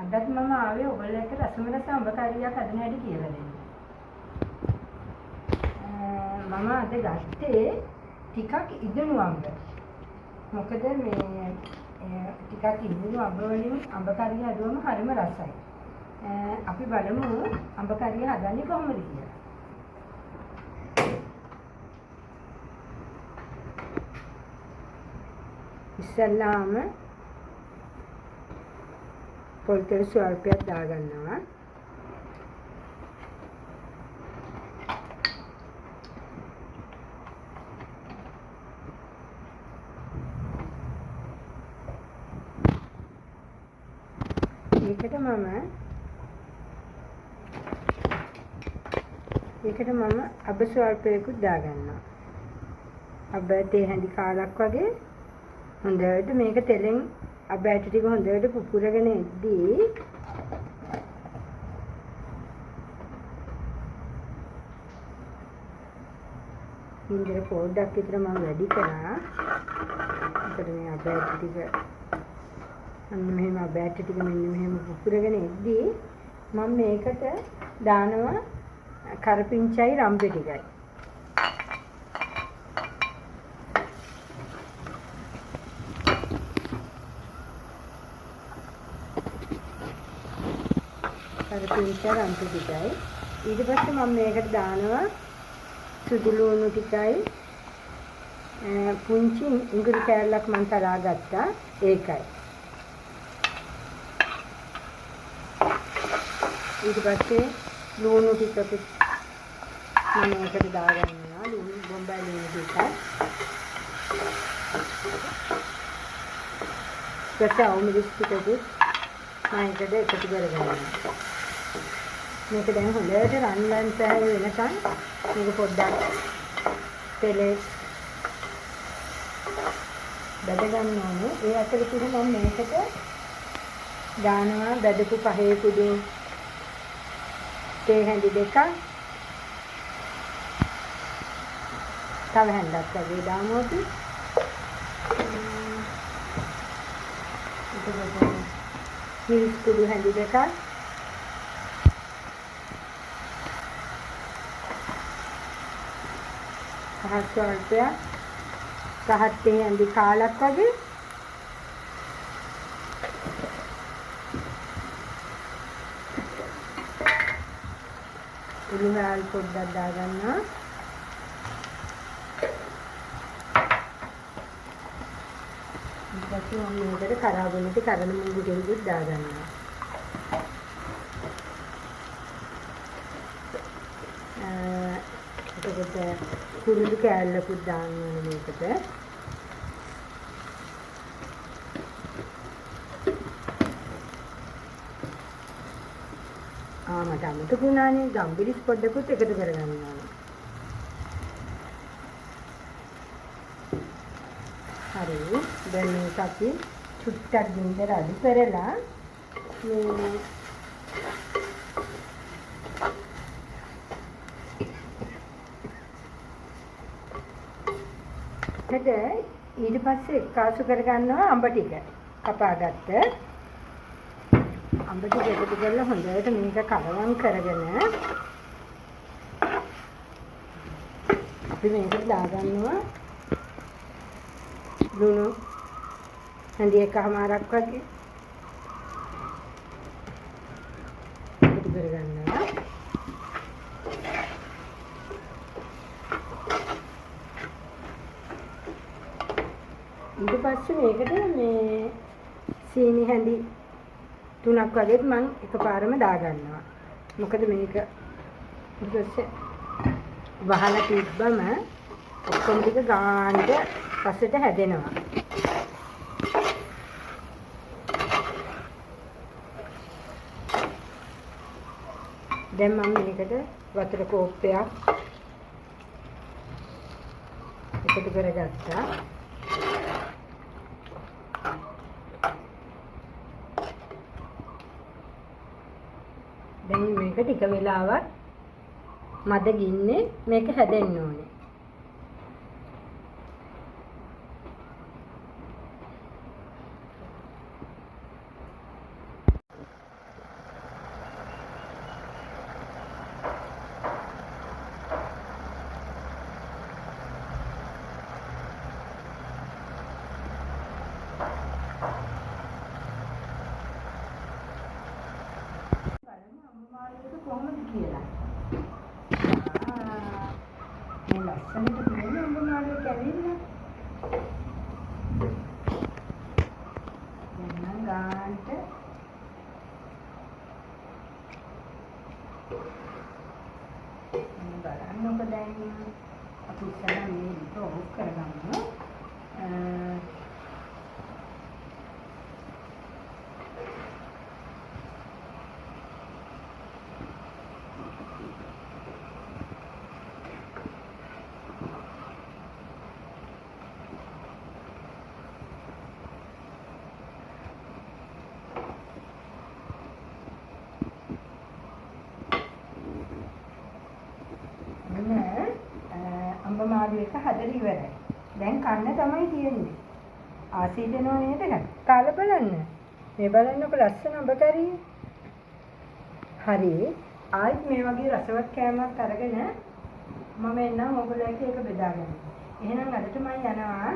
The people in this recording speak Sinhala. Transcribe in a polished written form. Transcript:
අදත් මම ආවේ ඔයගොල්ලෝ එක්ක රසම රස අඹ කරියක් හදන හැටි කියලා දෙන්න. මම අද ගත්තේ ටිකක් ඉදුණු අඹ. මොකද මේ ටිකක් ඉදුණු අඹ වලින් අඹ කරිය හදුවම හරිම රසයි. අපි බලමු අඹ කරිය හදන්නේ කොහොමද කියලා. ඉස්සල්ලාම පොල් තෙල් ස්වල්පයක් දාගන්නවා. ඒකට මම අබ ස්වල්පයකුත් දාගන්නවා. අබ තේ හැඳි කාලක් වගේ හොඳට මේක තෙලෙන් අබ ඇට ටික හොඳට පුපුරගෙන ඉද්දී ඉන්දර පොඩ්ඩක් විතර මම වැඩි කරා. ඒකට මේ අබ ඇට ටික අන්න මෙහෙම අබ ඇට ටික මෙන්න මෙහෙම පුපුරගෙන ඉද්දී මම මේකට දානවා කරපිංචයි රම්පෙ ටිකයි. කරපිංචයි රම්පෙ ටිකයි. ඊට පස්සේ මම මේකට දානවා සුදු ලුණු ටිකයි පුංචි ඉඟුරු කෑල්ලක් මම තලා ගත්තා ඒකයි. ඊට පස්සේ ලුණු ටිකක් මම ඒකට දාගන්නවා ලුණු බොම්බයි ලුණු ටිකක්. කතා උමිරිස් ටිකකුත් මම ඒකට එකතු කරගන්නවා. මේක දැන් හොඳට රන්ලන් සෑය වෙනකන් මේක පොඩ්ඩක් තෙලේ බැද ගන්න ඕනේ. ඒ අතරතුර මම මේකට දානවා බැදපු පහේ කුඩු තේ හැඳි දෙකක්. තව හැන්දක් වගේ දාමු අපි. එතකොට මිරිස් කුඩු හැඳි දෙකක්. කහ ස්වල්පයක්. කහත් තේ හැඳි කාලක් වගේ. උළුහාල් පොඩ්ඩක් දාගන්නවා. ඊට පස්සේ මම මේකට කරාබුණට කරන මුංගු ගෙඩියක් දාගන්නවා. එතකොට කුරුළු කෑල්ලකුත් දාන්න ඕනේ මේකට. මට අමතක වුණානේ ගම්බිරිස් පොඩ්ඩකුත් එකතු කරගන්න ඕනේ. හරි දැන් මේක අපි චුට්ටක් ගින්දර අඩු කරලා මේ ඊට පස්සේ එක්කාසු කරගන්නවා අඹ ටික කපාගත්ත අඹ ටික එකතු කරලා හොඳට මේක කලවම් කරගෙන අපි මේකට දාගන්නවා ලුණු හැඳි එකමාරක් වගේ එකතු කරගන්නවා. ඊට පස්සේ මේකට මේ සීනි හැඳි 3ක් වගේත් මම එකපාරම දාගන්නවා. මොකද මේක ඊට පස්සේ වහලා තිබ්බම ඔක්කොම ටික ගානට පස්සට හැදෙනවා. දැන් මම මේකට වතුර කෝප්පයක් එකතු කරගත්තා. දැන් මේක ටික වෙලාවක් මද ගින්නේ මේක හැදෙන්න ඕනේ. ඒක කොහොමද කියලා. මේ ලස්සනට තියෙන අඹ මාළුව කැවිලා. දැන් ගාන්ට බලන්නකො දැන් අපි ඉස්සරහ මේ ලිප ඔෆ් කරගමු. අඹ මාළු එක හදලා ඉවරයි. දැන් කන්න තමයි තියෙන්නේ. ආසී දෙනව නේද? කාලා බලන්න. මේ බලන්නකො ලස්සන අඹ කරිය. හරි. ආයෙත් මේ වගේ රසවත් කෑමක් අරගෙන මම එන්නම් ඔයගොල්ලෝ එක්ක ඒක බෙදාගන්න. එහෙනම් අදට මම යනවා.